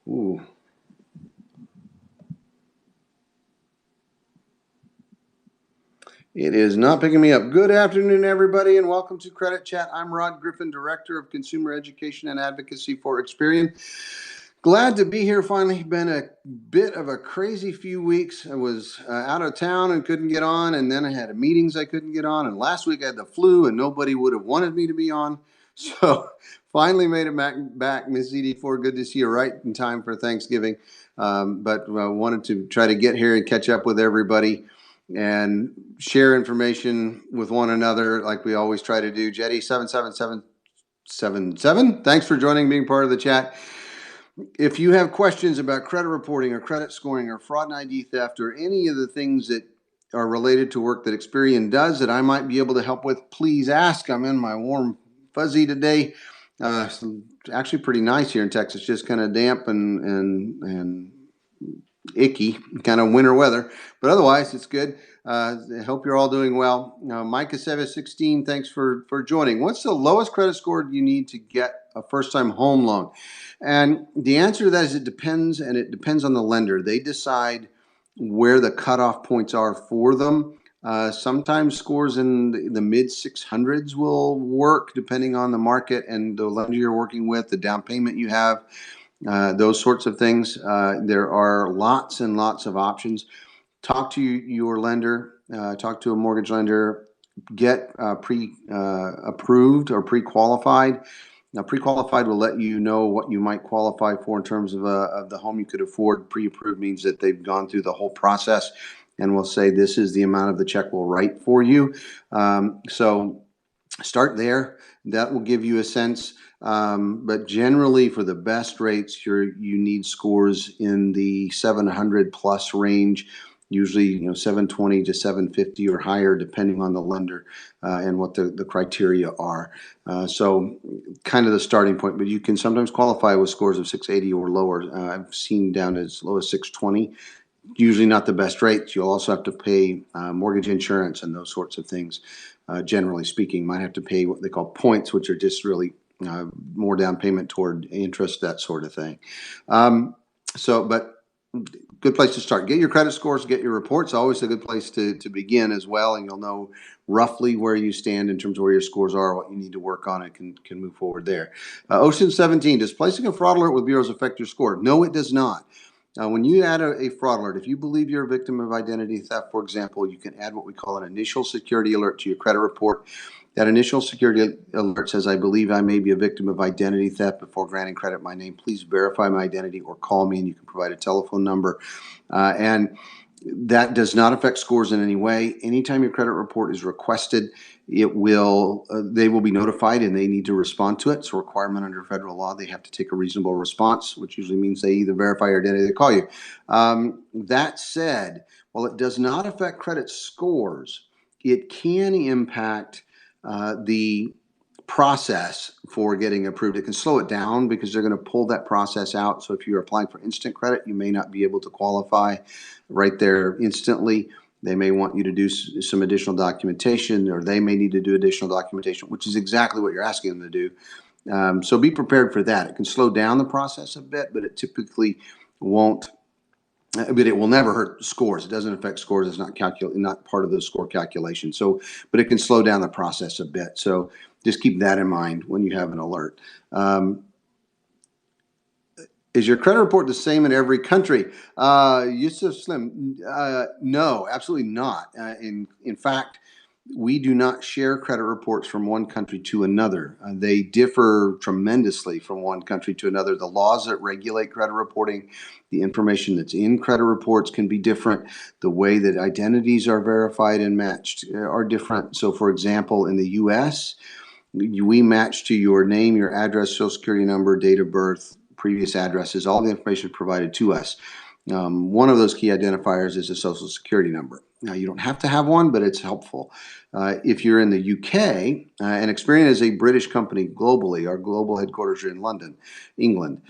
Ooh. It is not picking me up. Good afternoon, everybody, and welcome to Credit Chat. I'm Rod Griffin, Director of Consumer Education and Advocacy for Experian. Glad to be here finally. Been a bit of a crazy few weeks. I was out of town and couldn't get on, and then I had meetings I couldn't get on, and last week I had the flu and nobody would have wanted me to be on. So finally made it back. Ms. ED4, good to see you right in time for Thanksgiving. But wanted to try to get here and catch up with everybody and share information with one another like we always try to do. Jetty 77777, thanks for joining, being part of the chat. If you have questions about credit reporting or credit scoring or fraud and ID theft or any of the things that are related to work that Experian does that I might be able to help with, please ask. I'm in my warm fuzzy today. It's actually pretty nice here in Texas, just kind of damp and icky, kind of winter weather, but otherwise it's good. I hope you're all doing well. Micah 716, thanks for joining. What's the lowest credit score you need to get a first-time home loan? And the answer to that is it depends, and it depends on the lender. They decide where the cutoff points are for them. Sometimes scores in the mid 600s will work depending on the market and the lender you're working with, the down payment you have. Those sorts of things. There are lots and lots of options. Talk to your lender, talk to a mortgage lender, get pre-approved or pre-qualified. Now, pre-qualified will let you know what you might qualify for in terms of the home you could afford. Pre-approved means that they've gone through the whole process and will say this is the amount of the check we'll write for you. So start there. That will give you a sense. But generally, for the best rates, you need scores in the 700 plus range. Usually, 720 to 750 or higher, depending on the lender and what the criteria are. So, kind of the starting point. But you can sometimes qualify with scores of 680 or lower. I've seen down as low as 620. Usually not the best rates. You'll also have to pay mortgage insurance and those sorts of things. Generally speaking, might have to pay what they call points, which are just really more down payment toward interest, that sort of thing. But good place to start. Get your credit scores, get your reports. Always a good place to begin as well, and you'll know roughly where you stand in terms of where your scores are, what you need to work on, and can move forward there. Ocean 17, does placing a fraud alert with bureaus affect your score? No, it does not. When you add a fraud alert, if you believe you're a victim of identity theft, for example, you can add what we call an initial security alert to your credit report. That initial security alert says, I believe I may be a victim of identity theft. Before granting credit my name, please verify my identity or call me, and you can provide a telephone number. And that does not affect scores in any way. Anytime your credit report is requested, they will be notified and they need to respond to it. It's a requirement under federal law. They have to take a reasonable response, which usually means they either verify your identity or they call you. That said, while it does not affect credit scores, it can impact the process for getting approved. It can slow it down because they're going to pull that process out. So if you're applying for instant credit, you may not be able to qualify right there instantly. They may want you to do some additional documentation, or they may need to do additional documentation, which is exactly what you're asking them to do. So be prepared for that. It can slow down the process a bit, but it typically won't. But it will never hurt scores. It doesn't affect scores. It's not part of the score calculation. So, but it can slow down the process a bit. So just keep that in mind when you have an alert. Is your credit report the same in every country? Yusuf Slim, no, absolutely not. In fact, we do not share credit reports from one country to another. They differ tremendously from one country to another. The laws that regulate credit reporting, the information that's in credit reports can be different. The way that identities are verified and matched are different. So, for example, in the U.S., we match to your name, your address, social security number, date of birth, previous addresses, all the information provided to us. One of those key identifiers is a social security number. Now, you don't have to have one, but it's helpful. If you're in the UK, and Experian is a British company globally, our global headquarters are in London, England.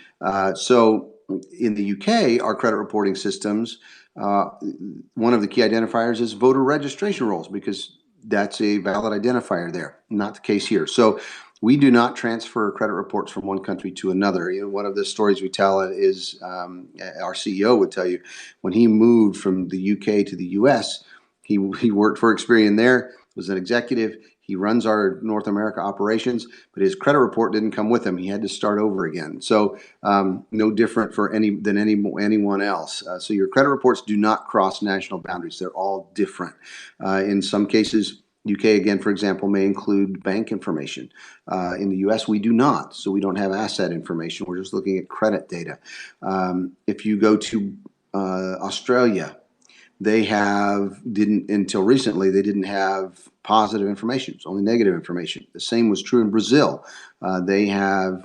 So in the UK, our credit reporting systems, one of the key identifiers is voter registration rolls, because that's a valid identifier there. Not the case here. So We do not transfer credit reports from one country to another. One of the stories we tell is our CEO would tell you when he moved from the UK to the US, he worked for Experian there, was an executive. He runs our North America operations, but his credit report didn't come with him. He had to start over again. So no different for anyone else. So your credit reports do not cross national boundaries. They're all different. In some cases, UK, again, for example, may include bank information. In the US, we do not. So we don't have asset information. We're just looking at credit data. If you go to Australia, until recently, they didn't have positive information. It's only negative information. The same was true in Brazil. They had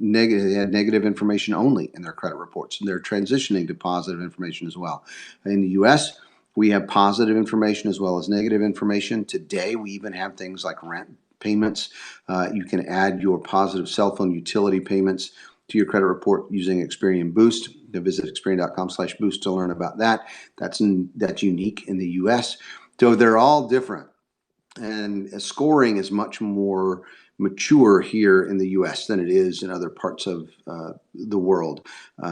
negative information only in their credit reports, and they're transitioning to positive information as well. In the US, we have positive information as well as negative information. Today, we even have things like rent payments. You can add your positive cell phone utility payments to your credit report using Experian Boost. Visit Experian.com/boost to learn about that. That's unique in the US. So they're all different. And scoring is much more mature here in the US than it is in other parts of the world.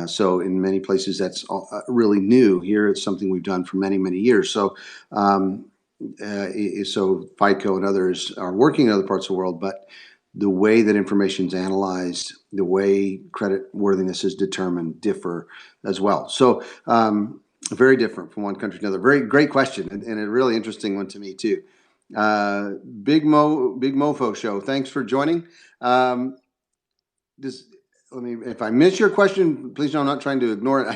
So in many places that's really new. Here it's something we've done for many, many years. So so FICO and others are working in other parts of the world, but the way that information is analyzed, the way credit worthiness is determined differ as well. So very different from one country to another. Very great question, and a really interesting one to me too. Big Mofo Show, thanks for joining. If I miss your question, please know I'm not trying to ignore it. I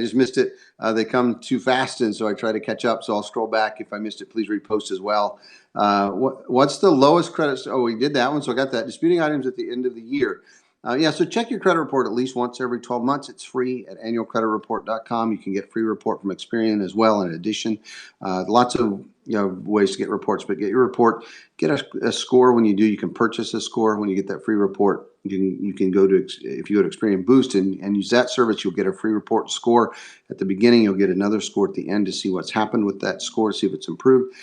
just missed it. They come too fast, and so I try to catch up. So I'll scroll back. If I missed it, please repost as well. What's the lowest credit? Oh, we did that one, so I got that. Disputing items at the end of the year. Yeah, so check your credit report at least once every 12 months. It's free at annualcreditreport.com. You can get a free report from Experian as well. In addition, lots of ways to get reports, but get your report. Get a score when you do. You can purchase a score when you get that free report. You can go to, if you go to Experian Boost and use that service, you'll get a free report score at the beginning. You'll get another score at the end to see what's happened with that score, see if it's improved.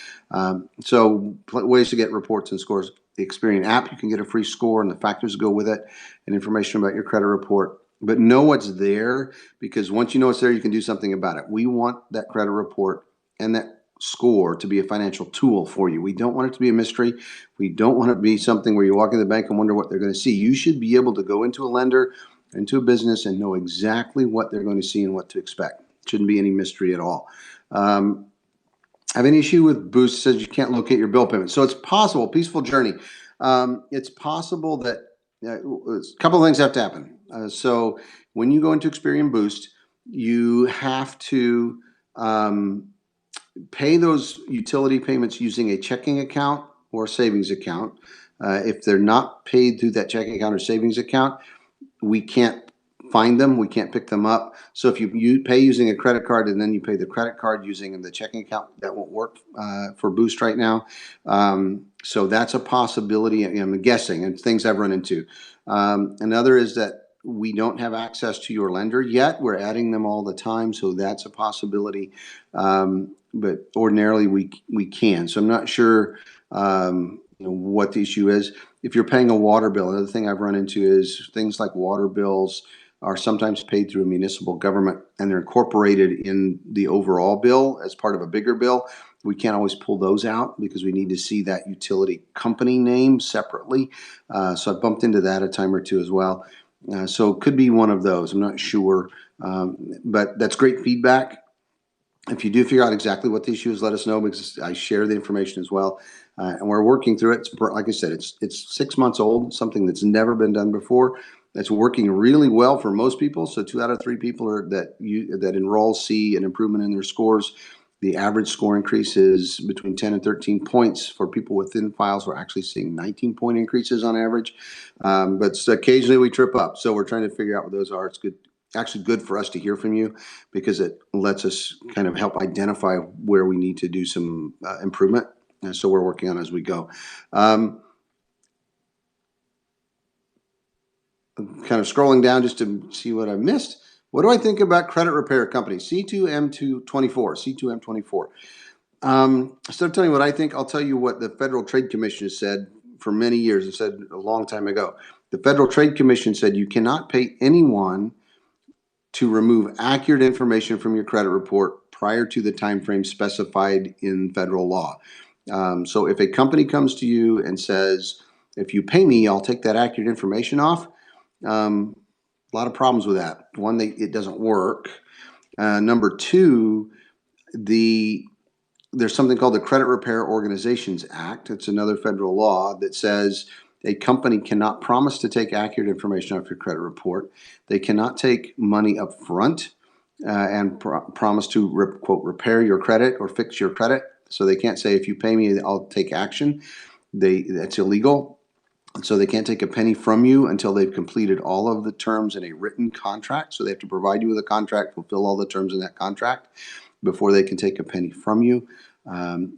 So ways to get reports and scores. The Experian app, you can get a free score and the factors go with it and information about your credit report. But know what's there, because once you know what's there, you can do something about it. We want that credit report and that score to be a financial tool for you. We don't want it to be a mystery. We don't want it to be something where you walk in the bank and wonder what they're going to see. You should be able to go into a lender, into a business, and know exactly what they're going to see and what to expect. Shouldn't be any mystery at all. I have an issue with Boost. It says you can't locate your bill payment. So it's possible, peaceful journey. It's possible that a couple of things have to happen. So when you go into Experian Boost, you have to pay those utility payments using a checking account or a savings account. If they're not paid through that checking account or savings account, we can't find them. We can't pick them up. So if you pay using a credit card and then you pay the credit card using the checking account, that won't work for Boost right now. So that's a possibility. I'm guessing, and things I've run into. Another is that we don't have access to your lender yet. We're adding them all the time, so that's a possibility. But ordinarily we can. So I'm not sure what the issue is. If you're paying a water bill, another thing I've run into is things like water bills are sometimes paid through a municipal government and they're incorporated in the overall bill as part of a bigger bill. We can't always pull those out because we need to see that utility company name separately. So I bumped into that a time or two as well. So it could be one of those. I'm not sure, but that's great feedback. If you do figure out exactly what the issue is, let us know, because I share the information as well. And we're working through it. Like I said, it's 6 months old, something that's never been done before. That's working really well for most people. So 2 out of 3 people that enroll see an improvement in their scores. The average score increase is between 10 and 13 points. For people within files, we're actually seeing 19-point increases on average. But occasionally we trip up. So we're trying to figure out what those are. It's good. Actually good for us to hear from you, because it lets us kind of help identify where we need to do some improvement. And so we're working on it as we go. Kind of scrolling down just to see what I missed. What do I think about credit repair companies? C2M24. Instead of telling you what I think, I'll tell you what the Federal Trade Commission has said for many years and said a long time ago, the Federal Trade Commission said you cannot pay anyone to remove accurate information from your credit report prior to the time frame specified in federal law. So if a company comes to you and says, if you pay me, I'll take that accurate information off, a lot of problems with that. One, it doesn't work. Number two, there's something called the Credit Repair Organizations Act. It's another federal law that says a company cannot promise to take accurate information off your credit report. They cannot take money up front and promise to, quote, repair your credit or fix your credit. So they can't say, if you pay me, I'll take action. That's illegal. So they can't take a penny from you until they've completed all of the terms in a written contract. So they have to provide you with a contract, fulfill all the terms in that contract before they can take a penny from you.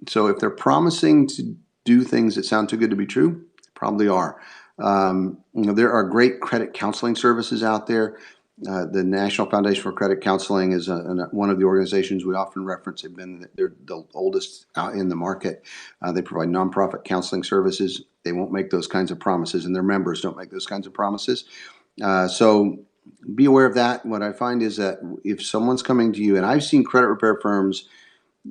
So if they're promising to do things that sound too good to be true, they probably are. There are great credit counseling services out there. The National Foundation for Credit Counseling is one of the organizations we often reference. They're the oldest out in the market. They provide nonprofit counseling services. They won't make those kinds of promises, and their members don't make those kinds of promises. So be aware of that. What I find is that if someone's coming to you, and I've seen credit repair firms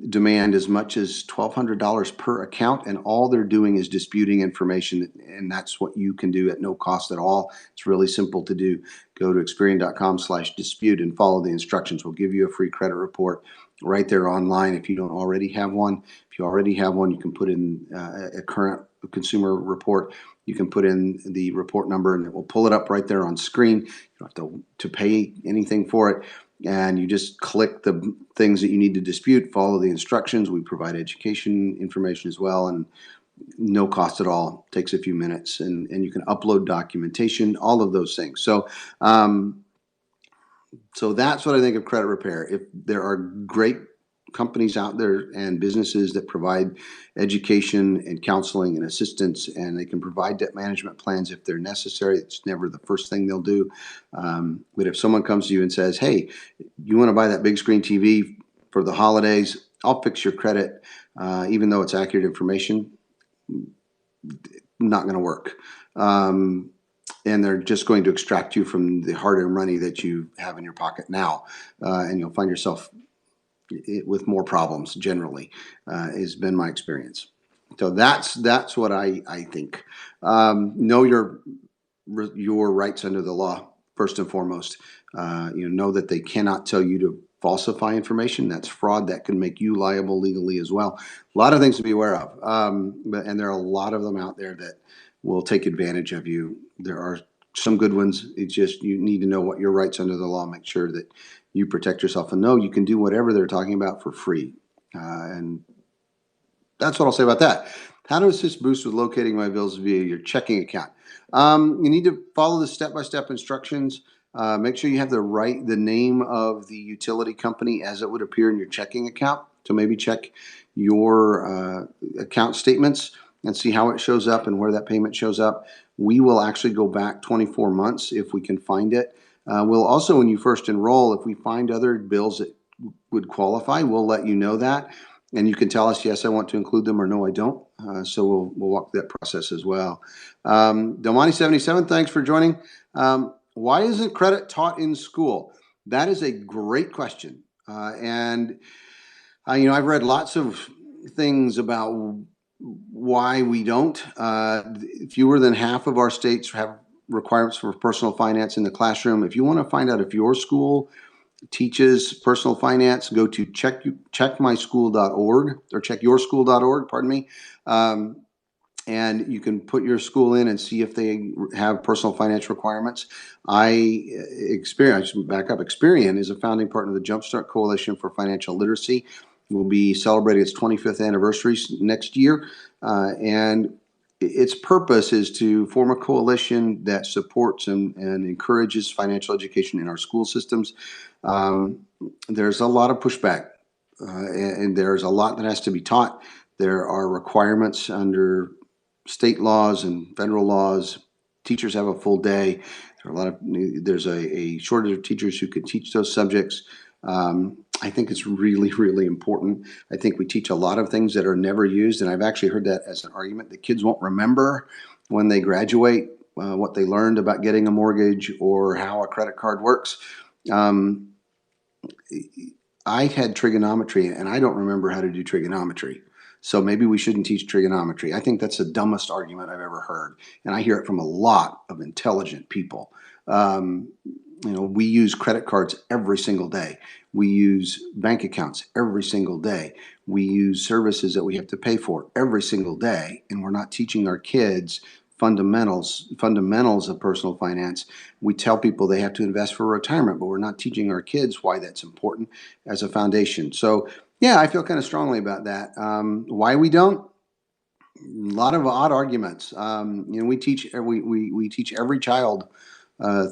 demand as much as $1,200 per account, and all they're doing is disputing information, and that's what you can do at no cost at all. It's really simple to do. Go to Experian.com/dispute and follow the instructions. We'll give you a free credit report right there online if you don't already have one. If you already have one, you can put in a current consumer report. You can put in the report number and it will pull it up right there on screen. You don't have to pay anything for it. And you just click the things that you need to dispute, follow the instructions. We provide education information as well, and no cost at all. Takes a few minutes, and you can upload documentation, all of those things. So that's what I think of credit repair. If there are great companies out there and businesses that provide education and counseling and assistance, and they can provide debt management plans if they're necessary. It's never the first thing they'll do. But if someone comes to you and says, hey, you want to buy that big screen TV for the holidays, I'll fix your credit, even though it's accurate information, not going to work. And they're just going to extract you from the hard-earned money that you have in your pocket now, and you'll find yourself with more problems generally, has been my experience. So that's what I think. Know your rights under the law first and foremost. Know that they cannot tell you to falsify information. That's fraud. That can make you liable legally as well. A lot of things to be aware of, and there are a lot of them out there that will take advantage of you. There are some good ones. It's just you need to know what your rights under the law. Make sure that you protect yourself and know you can do whatever they're talking about for free. And that's what I'll say about that. How to assist Bruce with locating my bills via your checking account. You need to follow the step-by-step instructions. Make sure you have the name of the utility company as it would appear in your checking account. So maybe check your account statements and see how it shows up and where that payment shows up. We will actually go back 24 months if we can find it. We'll also, when you first enroll, if we find other bills that would qualify, we'll let you know that. And you can tell us, yes, I want to include them, or no, I don't. So we'll walk through that process as well. Domani77, thanks for joining. Why isn't credit taught in school? That is a great question. And I've read lots of things about why we don't. Fewer than half of our states have requirements for personal finance in the classroom. If you want to find out if your school teaches personal finance, go to checkmyschool.org or checkyourschool.org, pardon me. And you can put your school in and see if they have personal finance requirements. Experian is a founding partner of the Jumpstart Coalition for Financial Literacy. Will be celebrating its 25th anniversary next year. And its purpose is to form a coalition that supports and encourages financial education in our school systems. There's a lot of pushback, and there's a lot that has to be taught. There are requirements under state laws and federal laws. Teachers have a full day. There's a shortage of teachers who can teach those subjects. I think it's really, really important. I think we teach a lot of things that are never used, and I've actually heard that as an argument. The kids won't remember when they graduate what they learned about getting a mortgage or how a credit card works. Um, I had trigonometry, and I don't remember how to do trigonometry. So maybe we shouldn't teach trigonometry. I think that's the dumbest argument I've ever heard, and I hear it from a lot of intelligent people. Um, we use credit cards every single day. We use bank accounts every single day. We use services that we have to pay for every single day, and we're not teaching our kids fundamentals of personal finance. We tell people they have to invest for retirement, but we're not teaching our kids why that's important as a foundation. So yeah, I feel kind of strongly about that. Why we don't? A lot of odd arguments. We teach every child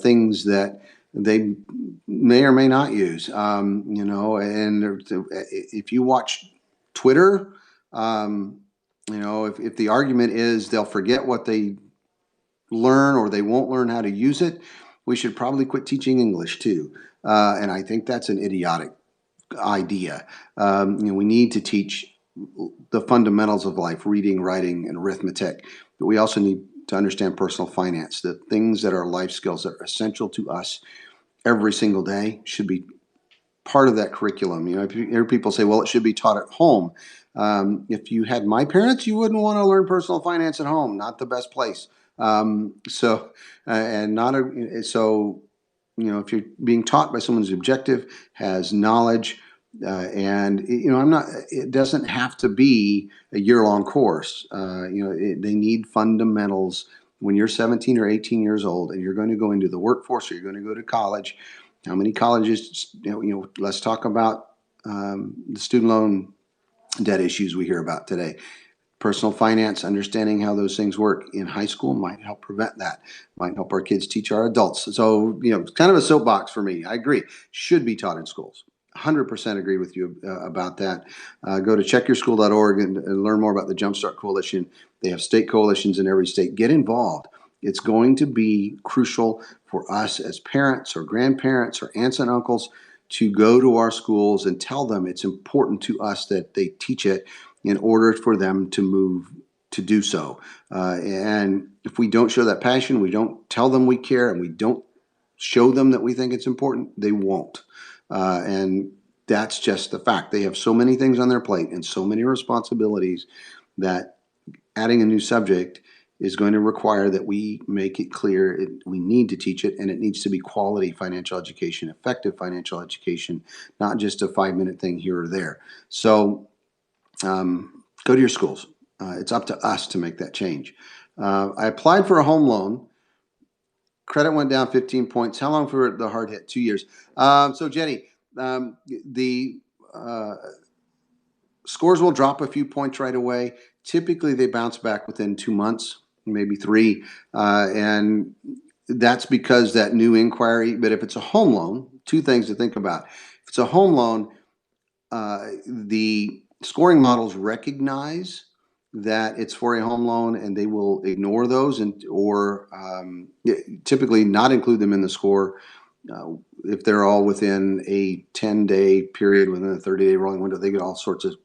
things that they may or may not use. And if you watch Twitter, if the argument is they'll forget what they learn or they won't learn how to use it, we should probably quit teaching English too. And I think that's an idiotic idea. We need to teach the fundamentals of life, reading, writing, and arithmetic. But we also need to understand personal finance. The things that are life skills that are essential to us every single day should be part of that curriculum. If you hear people say, well, it should be taught at home. If you had my parents, you wouldn't want to learn personal finance at home. Not the best place. And not a, so, if you're being taught by someone who's objective, has knowledge, and it doesn't have to be a year-long course. They need fundamentals when you're 17 or 18 years old and you're going to go into the workforce or you're going to go to college. How many colleges, let's talk about the student loan debt issues we hear about today. Personal finance, understanding how those things work in high school might help prevent that, might help our kids teach our adults. So, it's kind of a soapbox for me. I agree. Should be taught in schools. 100% agree with you about that. Go to checkyourSchool.org and learn more about the Jumpstart Coalition. They have state coalitions in every state. Get involved. It's going to be crucial for us as parents or grandparents or aunts and uncles to go to our schools and tell them it's important to us that they teach it in order for them to move to do so. And if we don't show that passion, we don't tell them we care, and we don't show them that we think it's important, they won't. And that's just the fact. They have so many things on their plate and so many responsibilities that adding a new subject is going to require that we make it clear we need to teach it, and it needs to be quality financial education, effective financial education, not just a 5-minute thing here or there. So go to your schools. It's up to us to make that change. I applied for a home loan. Credit went down 15 points. How long for the hard hit? 2 years. So Jenny, the scores will drop a few points right away. Typically, they bounce back within 2 months, maybe 3. And that's because that new inquiry. But if it's a home loan, 2 things to think about. If it's a home loan, the scoring models recognize that it's for a home loan, and they will ignore those or typically not include them in the score if they're all within a 10-day period, within a 30-day rolling window. They get all sorts of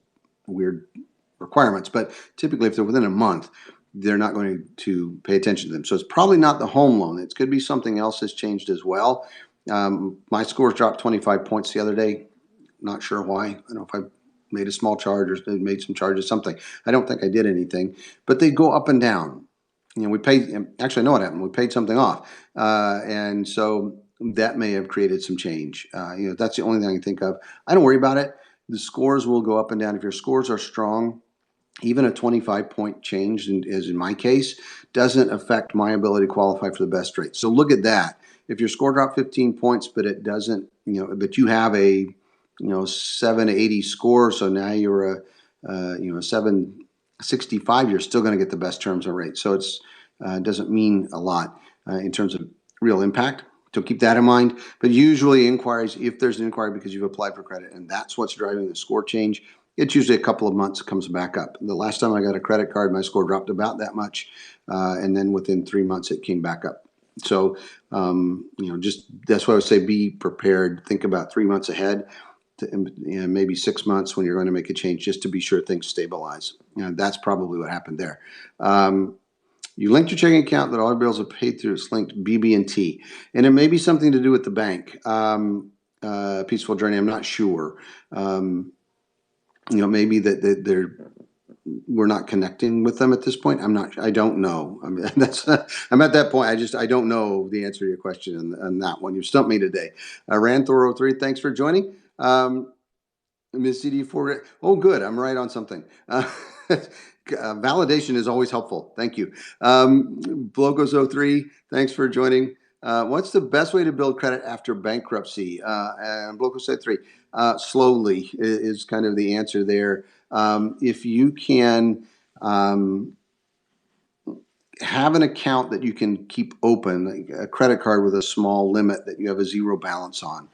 weird requirements, but typically if they're within a month, they're not going to pay attention to them. So it's probably not the home loan. It could be something else has changed as well. My scores dropped 25 points the other day. Not sure why. I don't know if I made a small charge or made some charges, something. I don't think I did anything, but they go up and down. We paid, actually I know what happened. We paid something off. And so that may have created some change. That's the only thing I can think of. I don't worry about it. The scores will go up and down. If your scores are strong, even a 25-point change, as in my case, doesn't affect my ability to qualify for the best rate. So look at that. If your score dropped 15 points, but it doesn't, but you have a 780 score, so now you're a 765, you're still going to get the best terms and rates. So it's doesn't mean a lot in terms of real impact. So keep that in mind. But usually inquiries, if there's an inquiry because you've applied for credit and that's what's driving the score change, it's usually a couple of months it comes back up. The last time I got a credit card, my score dropped about that much, and then within 3 months it came back up. So, just that's why I would say be prepared. Think about 3 months ahead, and maybe 6 months when you're going to make a change, just to be sure things stabilize. That's probably what happened there. You linked your checking account that all your bills are paid through. It's linked BB&T, and it may be something to do with the bank. Peaceful Journey. I'm not sure. Maybe that we're not connecting with them at this point. I don't know. I mean, I'm at that point. I don't know the answer to your question on that one. You stumped me today. Rand Thor 03, thanks for joining. Ms. CD4, oh, good. I'm right on something. Validation is always helpful. Thank you. Blogos 03, thanks for joining. What's the best way to build credit after bankruptcy? And Blogos 03, slowly is kind of the answer there. If you can have an account that you can keep open, like a credit card with a small limit that you have a zero balance on,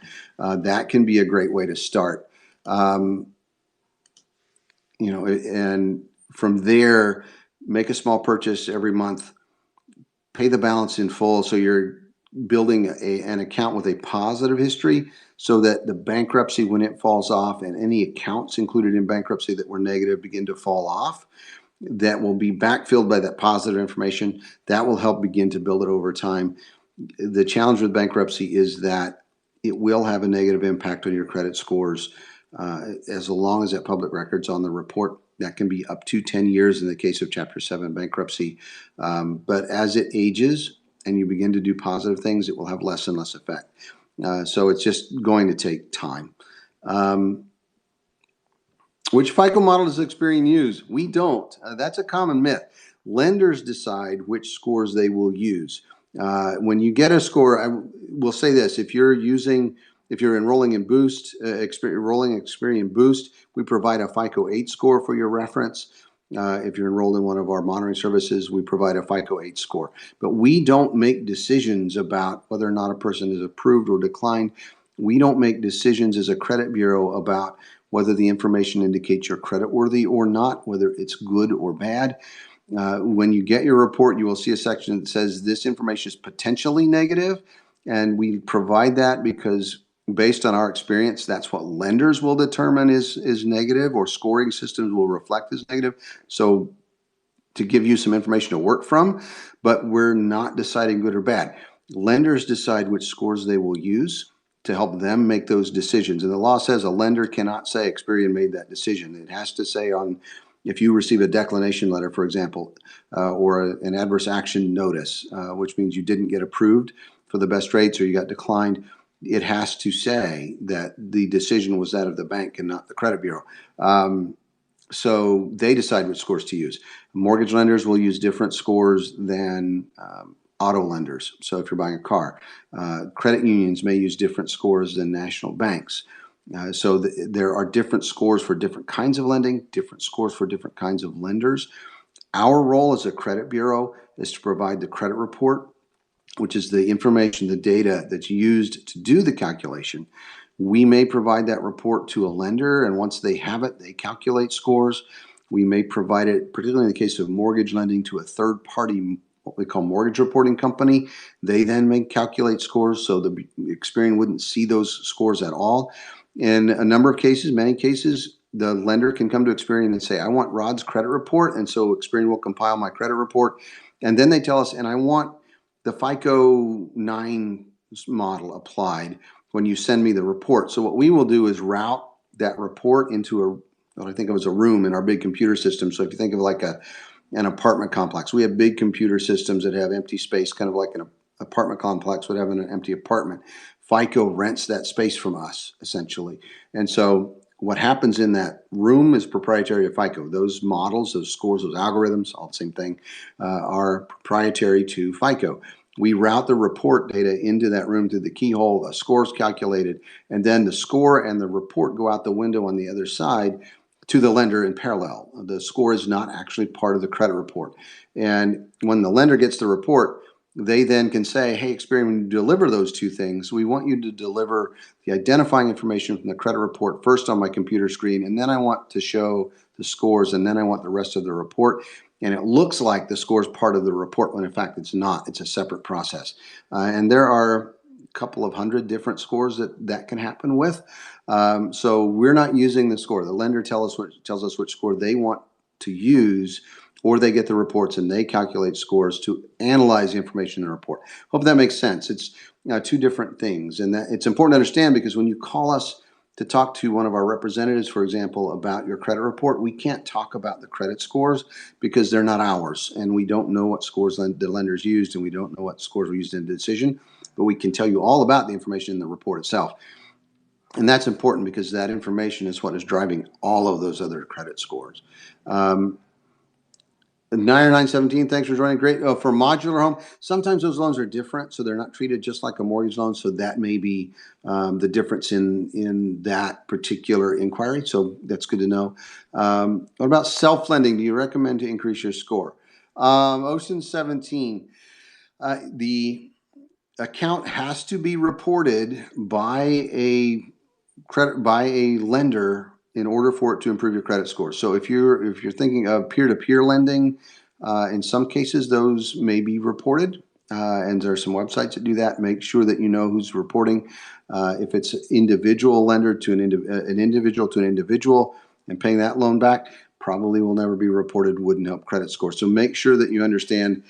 that can be a great way to start. And from there, make a small purchase every month, pay the balance in full. So you're building an account with a positive history, so that the bankruptcy, when it falls off, and any accounts included in bankruptcy that were negative begin to fall off, that will be backfilled by that positive information. That will help begin to build it over time. The challenge with bankruptcy is that it will have a negative impact on your credit scores, as long as that public record's on the report. That can be up to 10 years in the case of Chapter 7 bankruptcy. But as it ages and you begin to do positive things, it will have less and less effect. So it's just going to take time. Which FICO model does Experian use? We don't. That's a common myth. Lenders decide which scores they will use. When you get a score, I will say this: if you're enrolling in Boost, enrolling Experian Boost, we provide a FICO 8 score for your reference. If you're enrolled in one of our monitoring services, we provide a FICO 8 score. But we don't make decisions about whether or not a person is approved or declined. We don't make decisions as a credit bureau about whether the information indicates you're creditworthy or not, whether it's good or bad. When you get your report, you will see a section that says this information is potentially negative, and we provide that because, based on our experience, that's what lenders will determine is negative, or scoring systems will reflect as negative. So, to give you some information to work from, but we're not deciding good or bad. Lenders decide which scores they will use to help them make those decisions. And the law says a lender cannot say Experian made that decision. It has to say, if you receive a declination letter, for example, or an adverse action notice, which means you didn't get approved for the best rates or you got declined, it has to say that the decision was that of the bank and not the credit bureau. So they decide which scores to use. Mortgage lenders will use different scores than auto lenders. So if you're buying a car, credit unions may use different scores than national banks. So there are different scores for different kinds of lending, different scores for different kinds of lenders. Our role as a credit bureau is to provide the credit report, which is the information, the data that's used to do the calculation. We may provide that report to a lender, and once they have it, they calculate scores. We may provide it, particularly in the case of mortgage lending, to a third party, what we call mortgage reporting company. They then may calculate scores, so the Experian wouldn't see those scores at all. In a number of cases, many cases, the lender can come to Experian and say, I want Rod's credit report, and so Experian will compile my credit report. And then they tell us, and I want the FICO 9 model applied when you send me the report. So what we will do is route that report into what I think of as a room in our big computer system. So if you think of like an apartment complex, we have big computer systems that have empty space, kind of like an apartment complex would have an empty apartment. FICO rents that space from us, essentially. And so what happens in that room is proprietary to FICO. Those models, those scores, those algorithms, all the same thing, are proprietary to FICO. We route the report data into that room through the keyhole, a score is calculated, and then the score and the report go out the window on the other side to the lender in parallel. The score is not actually part of the credit report. And when the lender gets the report, they then can say, hey, Experian, when you deliver those two things, we want you to deliver the identifying information from the credit report first on my computer screen, and then I want to show the scores, and then I want the rest of the report. and it looks like the score is part of the report when in fact it's not. It's a separate process. And there are a couple of hundred different scores that can happen with. So we're not using the score. The lender tells us which score they want to use, or they get the reports and they calculate scores to analyze the information in the report. Hope that makes sense. It's two different things, and that it's important to understand, because when you call us to talk to one of our representatives, for example, about your credit report, we can't talk about the credit scores because they're not ours, and we don't know what scores the lenders used, and we don't know what scores were used in the decision, but we can tell you all about the information in the report itself. And that's important because that information is what is driving all of those other credit scores. 90917, thanks for joining. Great. For modular home, sometimes those loans are different, so they're not treated just like a mortgage loan. So that may be the difference in that particular inquiry. So that's good to know. What about self-lending? Do you recommend to increase your score? Ocean 17, the account has to be reported by a lender in order for it to improve your credit score. So if you're thinking of peer-to-peer lending, in some cases those may be reported, and there are some websites that do that. Make sure that you know who's reporting. If it's individual lender to an individual to an individual and paying that loan back, probably will never be reported. Wouldn't help credit score. So make sure that you understand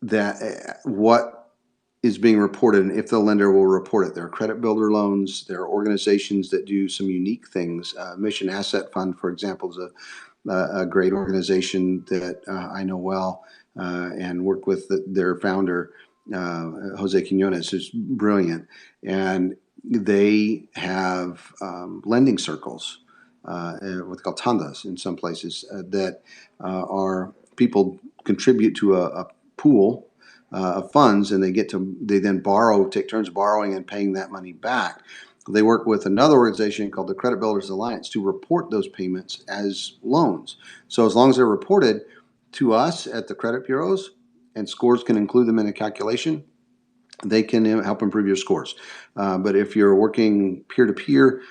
that what is being reported and if the lender will report it. There are credit builder loans. There are organizations that do some unique things. Mission Asset Fund, for example, is a great organization that I know well and worked with their founder, Jose Quinones, who's brilliant. And they have lending circles, what's called tandas in some places, that are people contribute to a pool of funds, and they then borrow, take turns borrowing and paying that money back. They work with another organization called the Credit Builders Alliance to report those payments as loans. So as long as they're reported to us at the credit bureaus, and scores can include them in a calculation, they can help improve your scores. But if you're working peer-to-peer,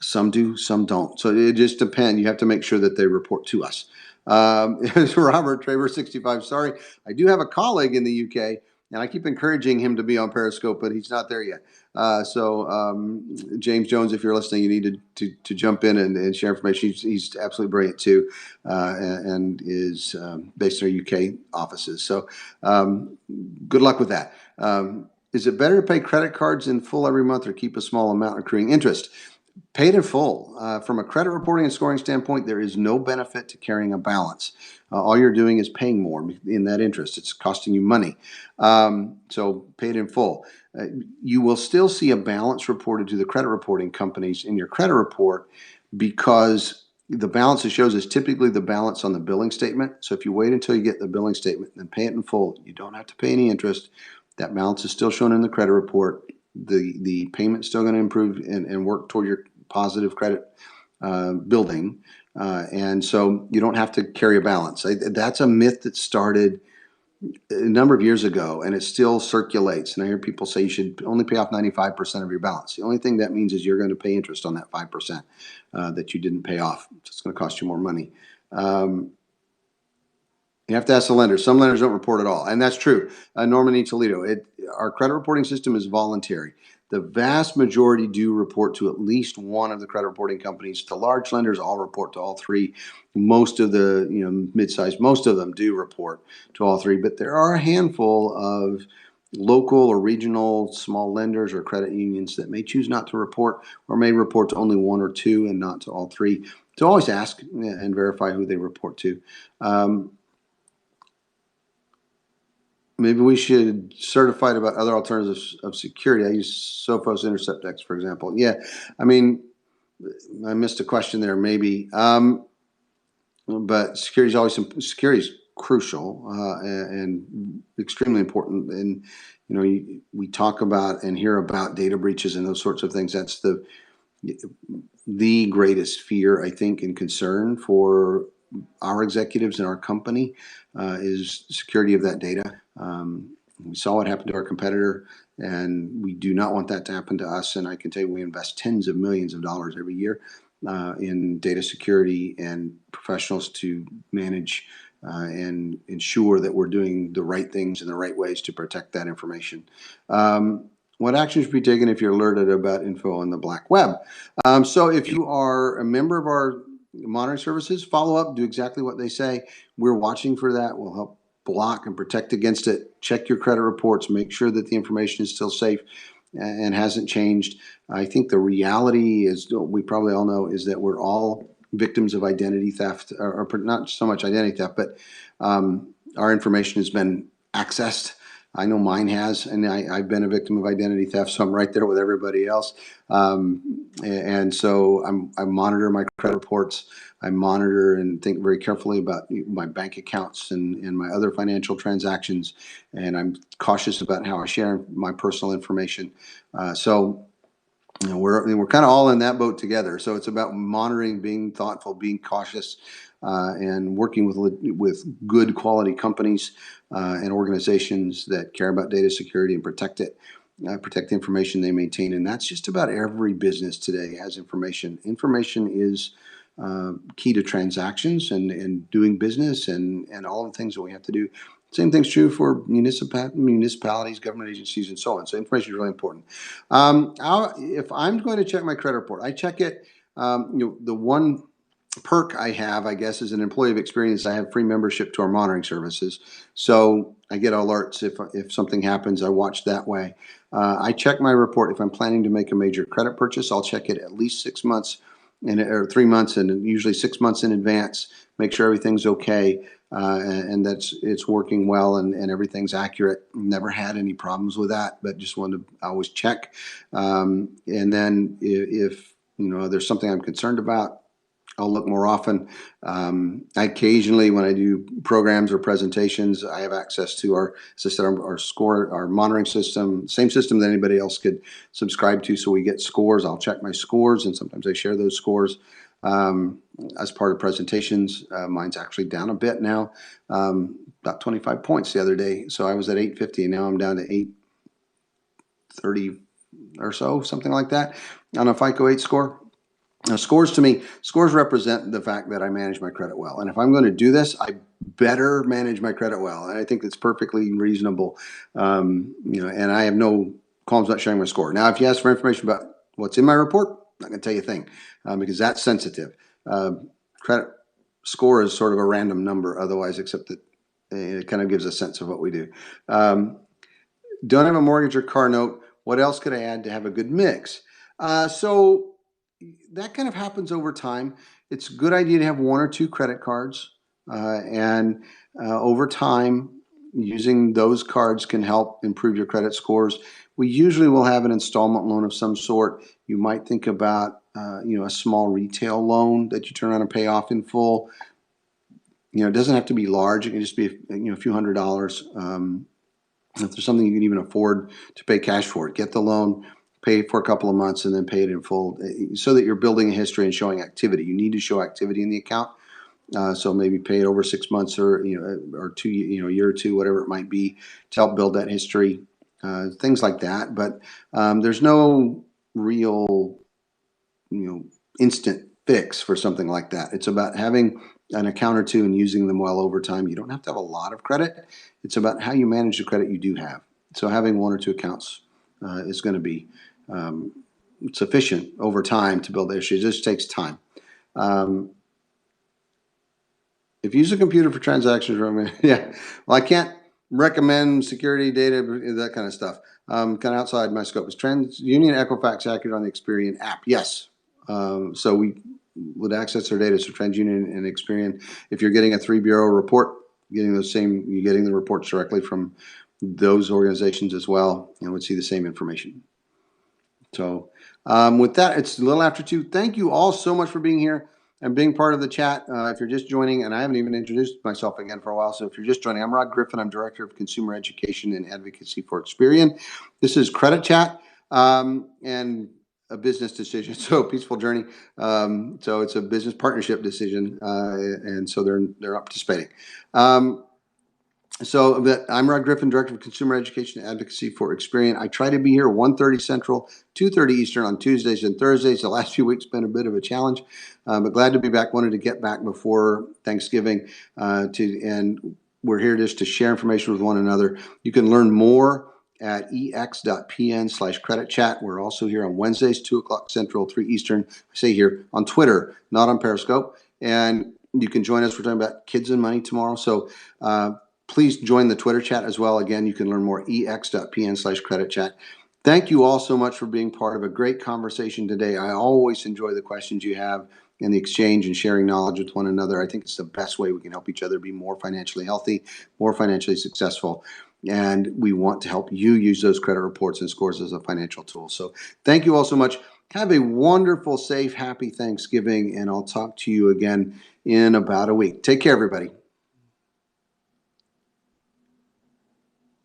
some do, some don't. So it just depends. You have to make sure that they report to us. Robert Traver 65. Sorry, I do have a colleague in the UK, and I keep encouraging him to be on Periscope, but he's not there yet. James Jones, if you're listening, you need to jump in and share information. He's absolutely brilliant too, and is based in our UK offices. So good luck with that. Is it better to pay credit cards in full every month or keep a small amount accruing interest? Paid in full. From a credit reporting and scoring standpoint, there is no benefit to carrying a balance. All you're doing is paying more in that interest. It's costing you money. So paid in full. You will still see a balance reported to the credit reporting companies in your credit report, because the balance it shows is typically the balance on the billing statement. So if you wait until you get the billing statement and pay it in full, you don't have to pay any interest. That balance is still shown in the credit report. The payment's still going to improve and work toward your positive credit building. And so you don't have to carry a balance. That's a myth that started a number of years ago, and it still circulates. And I hear people say you should only pay off 95% of your balance. The only thing that means is you're going to pay interest on that 5% that you didn't pay off. It's going to cost you more money. You have to ask the lender. Some lenders don't report at all, and that's true. Norman E. Toledo, our credit reporting system is voluntary. The vast majority do report to at least one of the credit reporting companies. The large lenders all report to all three. Most of the mid-sized, most of them do report to all three, but there are a handful of local or regional small lenders or credit unions that may choose not to report, or may report to only one or two and not to all three. So always ask and verify who they report to. Maybe we should certify about other alternatives of security. I use Sophos Interceptex, for example. Yeah, I mean, I missed a question there, maybe. But security is crucial and extremely important. And we talk about and hear about data breaches and those sorts of things. That's the greatest fear, I think, and concern for our executives in our company is security of that data. We saw what happened to our competitor, and we do not want that to happen to us. And I can tell you, we invest tens of millions of dollars every year in data security and professionals to manage and ensure that we're doing the right things in the right ways to protect that information. What actions should be taken if you're alerted about info on the black web? So if you are a member of our monitoring services, follow up, do exactly what they say. We're watching for that. We'll help block and protect against it. Check your credit reports, make sure that the information is still safe and hasn't changed. I think the reality is, we probably all know, is that we're all victims of identity theft, or not so much identity theft, but our information has been accessed. I know mine has, and I've been a victim of identity theft, so I'm right there with everybody else. And so I monitor my credit reports. I monitor and think very carefully about my bank accounts and my other financial transactions, and I'm cautious about how I share my personal information. So we're kind of all in that boat together. So it's about monitoring, being thoughtful, being cautious, and working with good quality companies and organizations that care about data security and protect it. Protect the information they maintain, and that's just about every business today has information. Information is key to transactions and doing business and all the things that we have to do. Same thing's true for municipalities, government agencies, and so on. So information is really important. If I'm going to check my credit report, I check it. The one perk I have, I guess, as an employee of Experian, I have free membership to our monitoring services. So I get alerts if something happens. I watch that way. I check my report if I'm planning to make a major credit purchase. I'll check it at least 6 months or 3 months, and usually 6 months in advance. Make sure everything's okay and that it's working well and everything's accurate. Never had any problems with that, but just wanted to always check. And then if there's something I'm concerned about, I'll look more often. Occasionally, when I do programs or presentations, I have access to our score, our monitoring system, same system that anybody else could subscribe to. So we get scores. I'll check my scores, and sometimes I share those scores as part of presentations. Mine's actually down a bit now, about 25 points the other day. So I was at 850, and now I'm down to 830 or so, something like that, on a FICO 8 score. Now, scores represent the fact that I manage my credit well. And if I'm going to do this, I better manage my credit well. And I think that's perfectly reasonable. And I have no qualms about sharing my score. Now, if you ask for information about what's in my report, I'm not going to tell you a thing because that's sensitive. Credit score is sort of a random number otherwise, except that it kind of gives a sense of what we do. Don't have a mortgage or car note. What else could I add to have a good mix? So that kind of happens over time. It's a good idea to have 1 or 2 credit cards, and over time, using those cards can help improve your credit scores. We usually will have an installment loan of some sort. You might think about a small retail loan that you turn around and pay off in full. It doesn't have to be large. It can just be a few $100s. If there's something you can even afford to pay cash for it, get the loan, pay for a couple of months, and then pay it in full, so that you're building a history and showing activity. You need to show activity in the account, so maybe pay it over 6 months or 2, a year or 2, whatever it might be, to help build that history, things like that. But there's no real instant fix for something like that. It's about having an account or 2 and using them well over time. You don't have to have a lot of credit. It's about how you manage the credit you do have. So having 1 or 2 accounts is going to be sufficient over time to build the issue. It just takes time. If you use a computer for transactions, yeah, well, I can't recommend security data, that kind of stuff. Kind of outside my scope. Is TransUnion and Equifax accurate on the Experian app? Yes. So we would access their data. So TransUnion and Experian, if you're getting a 3-bureau report, you're getting the reports directly from those organizations as well, and would see the same information. So with that, it's a little after 2. Thank you all so much for being here and being part of the chat. If you're just joining, and I haven't even introduced myself again for a while, so if you're just joining, I'm Rod Griffin. I'm Director of Consumer Education and Advocacy for Experian. This is Credit Chat and a business decision, so Peaceful Journey. So it's a business partnership decision, and so they're participating. So I'm Rod Griffin, Director of Consumer Education and Advocacy for Experian. I try to be here 1:30 Central, 2:30 Eastern on Tuesdays and Thursdays. The last few weeks been a bit of a challenge, but glad to be back. Wanted to get back before Thanksgiving and we're here just to share information with one another. You can learn more at ex.pn/credit chat. We're also here on Wednesdays, 2 o'clock Central, 3 Eastern. I say here on Twitter, not on Periscope. And you can join us. We're talking about kids and money tomorrow. So please join the Twitter chat as well. Again, you can learn more ex.pn/credit chat. Thank you all so much for being part of a great conversation today. I always enjoy the questions you have and the exchange and sharing knowledge with one another. I think it's the best way we can help each other be more financially healthy, more financially successful. And we want to help you use those credit reports and scores as a financial tool. So thank you all so much. Have a wonderful, safe, happy Thanksgiving, and I'll talk to you again in about a week. Take care, everybody.